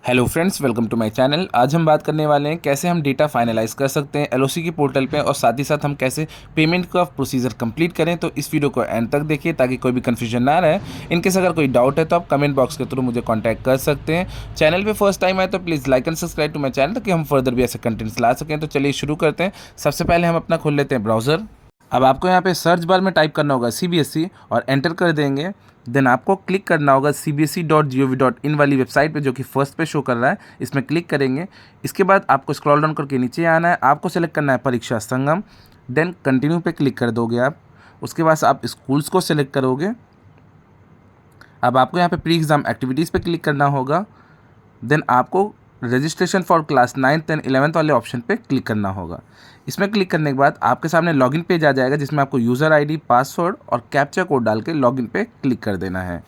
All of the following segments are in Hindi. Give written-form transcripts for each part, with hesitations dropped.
Hello friends, welcome to my channel. आज हम बात करने वाले हैं कैसे हम डेटा फाइनलाइज कर सकते हैं एलओसी के पोर्टल पे, और साथ ही साथ हम कैसे पेमेंट का प्रोसीजर कंप्लीट करें। तो इस वीडियो को एंड तक देखिए ताकि कोई भी कन्फ्यूजन ना रहे। इनकेस अगर कोई डाउट है तो आप कमेंट बॉक्स के थ्रू मुझे कॉन्टैक्ट कर सकते हैं। चैनल पर फर्स्ट टाइम आए तो please like and subscribe to my channel ताकि हम फर्दर भी ऐसे कंटेंट्स ला सकें। तो चलिए शुरू करते हैं। सबसे पहले हम अपना खोल लेते हैं ब्राउज़र। अब आपको यहाँ पे सर्च बार में टाइप करना होगा CBSE और एंटर कर देंगे। देन आपको क्लिक करना होगा cbse.gov.in वाली वेबसाइट पे, जो कि फर्स्ट पे शो कर रहा है। इसमें क्लिक करेंगे। इसके बाद आपको स्क्रॉल डाउन करके नीचे आना है। आपको सेलेक्ट करना है परीक्षा संगम। देन कंटिन्यू पे क्लिक कर दोगे आप। उसके बाद आप स्कूल्स को सिलेक्ट करोगे। अब आपको यहाँ पे प्री एग्ज़ाम एक्टिविटीज़ पे क्लिक करना होगा। देन आपको registration for class 9th and 11th वाले ऑप्शन पे क्लिक करना होगा। इसमें क्लिक करने के बाद आपके सामने लॉगिन पेज आ जाएगा, जिसमें आपको यूज़र आईडी, पासवर्ड और कैप्चा कोड डाल के लॉगिन पे क्लिक कर देना है।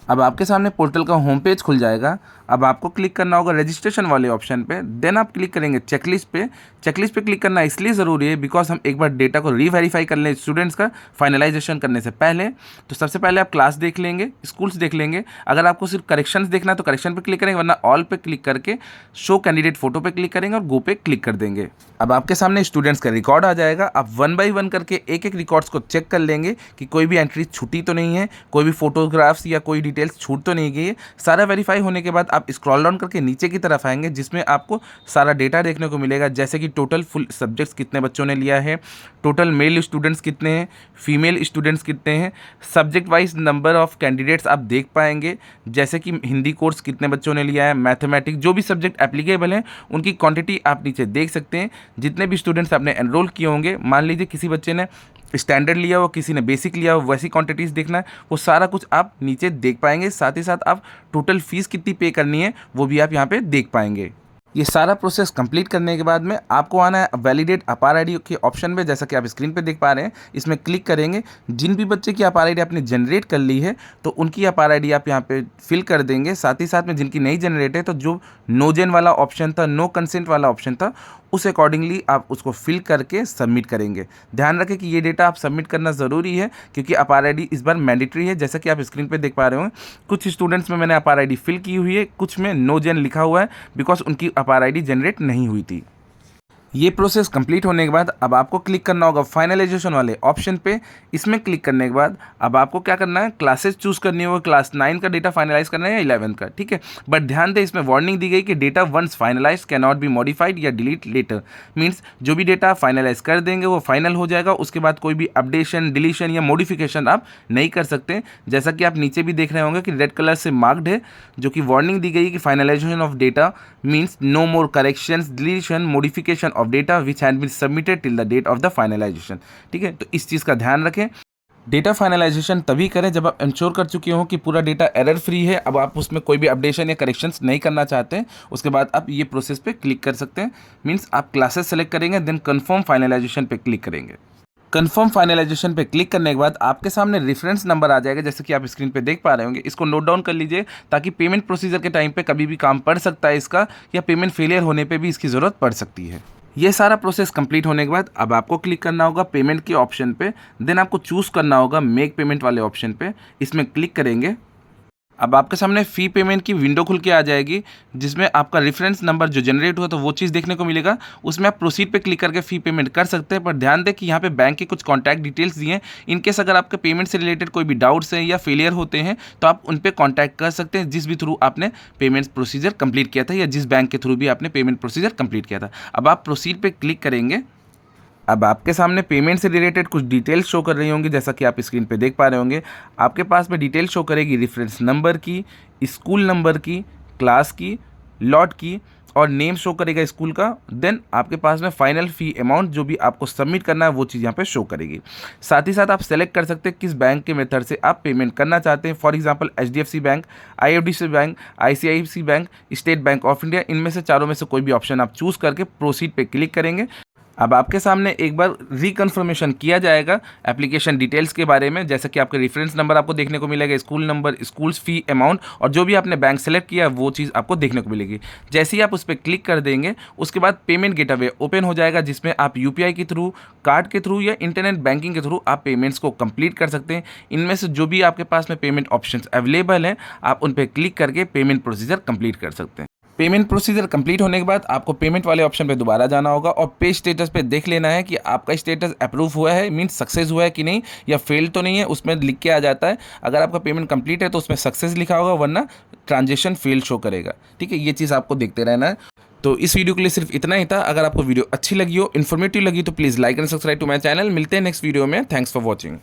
अब आपके सामने पोर्टल का होम पेज खुल जाएगा। अब आपको क्लिक करना होगा रजिस्ट्रेशन वाले ऑप्शन पे। देन आप क्लिक करेंगे चेकलिस्ट पे। चेकलिस्ट पे क्लिक करना इसलिए ज़रूरी है बिकॉज हम एक बार डेटा को रीवेरीफाई कर लें स्टूडेंट्स का फाइनलाइजेशन करने से पहले। तो सबसे पहले आप क्लास देख लेंगे, स्कूल्स देख लेंगे। अगर आपको सिर्फ करेक्शंस देखना है तो करेक्शन पे क्लिक करेंगे, वरना ऑल पे क्लिक करके शो कैंडिडेट फोटो पे क्लिक करेंगे और गो पे क्लिक कर देंगे। अब आपके सामने स्टूडेंट्स का रिकॉर्ड आ जाएगा। आप 1 बाय 1 करके एक एक रिकॉर्ड्स को चेक कर लेंगे कि कोई भी एंट्री छूटी तो नहीं है, कोई भी फोटोग्राफ्स या कोई डिटेल्स छूट तो नहीं गई है। सारा वेरीफाई होने के बाद आप स्क्रॉल डाउन करके नीचे की तरफ आएंगे, जिसमें आपको सारा डेटा देखने को मिलेगा, जैसे कि टोटल फुल सब्जेक्ट्स कितने बच्चों ने लिया है, टोटल मेल स्टूडेंट्स कितने हैं, फीमेल स्टूडेंट्स कितने हैं, subject wise number of candidates आप देख पाएंगे, जैसे कि हिंदी कोर्स कितने बच्चों ने लिया है, मैथमेटिक्स, जो भी सब्जेक्ट एप्लीकेबल हैं उनकी क्वांटिटी आप नीचे देख सकते हैं। जितने भी स्टूडेंट्स आपने एनरोल किए होंगे, मान लीजिए किसी बच्चे ने स्टैंडर्ड लिया हो, किसी ने बेसिक लिया हो, वैसी क्वांटिटीज़ देखना है, वो सारा कुछ आप नीचे देख पाएंगे। साथ ही साथ आप टोटल फीस कितनी पे करनी है वो भी आप यहाँ पे देख पाएंगे। ये सारा प्रोसेस कंप्लीट करने के बाद में आपको आना है वैलिडेट अपार आईडी के ऑप्शन पे, जैसा कि आप स्क्रीन पे देख पा रहे हैं। इसमें क्लिक करेंगे। जिन भी बच्चे की अपार आईडी आपने जनरेट कर ली है तो उनकी अपार आईडी आप यहाँ पे फिल कर देंगे। साथ ही साथ में जिनकी नहीं जनरेट है तो जो नो जेन वाला ऑप्शन था, नो कंसेंट वाला ऑप्शन था, उस अकॉर्डिंगली आप उसको फिल करके सबमिट करेंगे। ध्यान रखें कि ये डेटा आप सबमिट करना ज़रूरी है, क्योंकि अपार आईडी इस बार मैंडेटरी है। जैसा कि आप स्क्रीन पे देख पा रहे हो, कुछ स्टूडेंट्स में मैंने अपार आईडी फिल की हुई है, कुछ में नो जेन लिखा हुआ है बिकॉज उनकी अपार आईडी जनरेट नहीं हुई थी। ये प्रोसेस कंप्लीट होने के बाद अब आपको क्लिक करना होगा फाइनलाइजेशन वाले ऑप्शन पे। इसमें क्लिक करने के बाद अब आपको क्या करना है, क्लासेस चूज़ करनी होगा। क्लास 9 का डेटा फाइनलाइज करना है या 11 का, ठीक है। बट ध्यान दें, इसमें वार्निंग दी गई कि data once finalise can not be modified या डिलीट लेटर। मीन्स जो भी डेटा फाइनलाइज कर देंगे वो फाइनल हो जाएगा, उसके बाद कोई भी अपडेशन, डिलीशन या मॉडिफिकेशन आप नहीं कर सकते। जैसा कि आप नीचे भी देख रहे होंगे कि रेड कलर से मार्क्ड है, जो कि वार्निंग दी गई कि finalisation of data means no more corrections, deletion, modification of data which had been submitted till the date of the finalisation. ठीक है, तो इस चीज़ का ध्यान रखें। डेटा फाइनलाइजेशन तभी करें जब आप इंश्योर कर चुके हो कि पूरा डेटा एरर फ्री है। अब आप उसमें कोई भी अपडेशन या करेक्शंस नहीं करना चाहते हैं, उसके बाद आप ये प्रोसेस पे क्लिक कर सकते हैं। मीन्स आप क्लासेस सेलेक्ट करेंगे, देन कन्फर्म फाइनलाइजेशन पे क्लिक करेंगे। कन्फर्म फाइनलाइजेशन पे क्लिक करने के बाद आपके सामने रेफरेंस नंबर आ जाएगा, जैसे कि आप स्क्रीन पे देख पा रहे होंगे। इसको नोट डाउन कर लीजिए ताकि पेमेंट प्रोसीजर के टाइम पे कभी भी काम पड़ सकता है इसका, या पेमेंट फेलियर होने पे भी इसकी ज़रूरत पड़ सकती है। ये सारा प्रोसेस कंप्लीट होने के बाद अब आपको क्लिक करना होगा पेमेंट के ऑप्शन पे। देन आपको चूज़ करना होगा मेक पेमेंट वाले ऑप्शन पे। इसमें क्लिक करेंगे। अब आपके सामने फ़ी पेमेंट की विंडो खुल के आ जाएगी, जिसमें आपका रेफरेंस नंबर जो जनरेट हुआ तो वो चीज़ देखने को मिलेगा। उसमें आप प्रोसीड पे क्लिक करके फ़ी पेमेंट कर सकते हैं। पर ध्यान दें कि यहाँ पे बैंक के कुछ कॉन्टैक्ट डिटेल्स दिए हैं। इनकेस अगर आपके पेमेंट से रिलेटेड कोई भी डाउट्स हैं या फेलियर होते हैं तो आप उन पर कॉन्टैक्ट कर सकते हैं, जिस भी थ्रू आपने पेमेंट प्रोसीजर कंप्लीट किया था या जिस बैंक के थ्रू भी आपने पेमेंट प्रोसीजर कंप्लीट किया था। अब आप प्रोसीड पे क्लिक करेंगे। अब आपके सामने पेमेंट से रिलेटेड कुछ डिटेल्स शो कर रही होंगी, जैसा कि आप स्क्रीन पे देख पा रहे होंगे। आपके पास में डिटेल शो करेगी रेफरेंस नंबर की, स्कूल नंबर की, क्लास की, लॉट की, और नेम शो करेगा स्कूल का। देन आपके पास में फाइनल फ़ी अमाउंट जो भी आपको सबमिट करना है वो चीज़ यहाँ पे शो करेगी। साथ ही साथ आप सेलेक्ट कर सकते हैं किस बैंक के मेथड से आप पेमेंट करना चाहते हैं। For example HDFC bank, IFC bank, ICICI bank, state bank of India, इनमें से चारों में से कोई भी ऑप्शन आप चूज़ करके प्रोसीड पे क्लिक करेंगे। अब आपके सामने एक बार रिकन्फर्मेशन किया जाएगा एप्लीकेशन डिटेल्स के बारे में, जैसे कि आपके रेफरेंस नंबर आपको देखने को मिलेगा, स्कूल नंबर, स्कूल्स फ़ी अमाउंट, और जो भी आपने बैंक सेलेक्ट किया वो चीज़ आपको देखने को मिलेगी। जैसे ही आप उस पर क्लिक कर देंगे उसके बाद पेमेंट गेटवे ओपन हो जाएगा, जिसमें आप UPI के थ्रू, कार्ड के थ्रू या इंटरनेट बैंकिंग के थ्रू आप पेमेंट्स को कंप्लीट कर सकते हैं। इनमें से जो भी आपके पास में पेमेंट ऑप्शंस अवेलेबल हैं आप उन पर क्लिक करके पेमेंट प्रोसीजर कंप्लीट कर सकते हैं। पेमेंट प्रोसीजर कंप्लीट होने के बाद आपको पेमेंट वाले ऑप्शन पे दोबारा जाना होगा और पे स्टेटस पे देख लेना है कि आपका स्टेटस अप्रूव हुआ है, मीन्स सक्सेस हुआ है कि नहीं, या फेल तो नहीं है। उसमें लिख के आ जाता है, अगर आपका पेमेंट कंप्लीट है तो उसमें सक्सेस लिखा होगा, वरना ट्रांजेक्शन फेल शो करेगा। ठीक है, ये चीज़ आपको देखते रहना है। तो इस वीडियो के लिए सिर्फ इतना ही था। अगर आपको वीडियो अच्छी लगी हो, इन्फॉर्मेटिव लगी, तो please like and subscribe to my channel. मिलते हैं नेक्स्ट वीडियो में। Thanks for watching.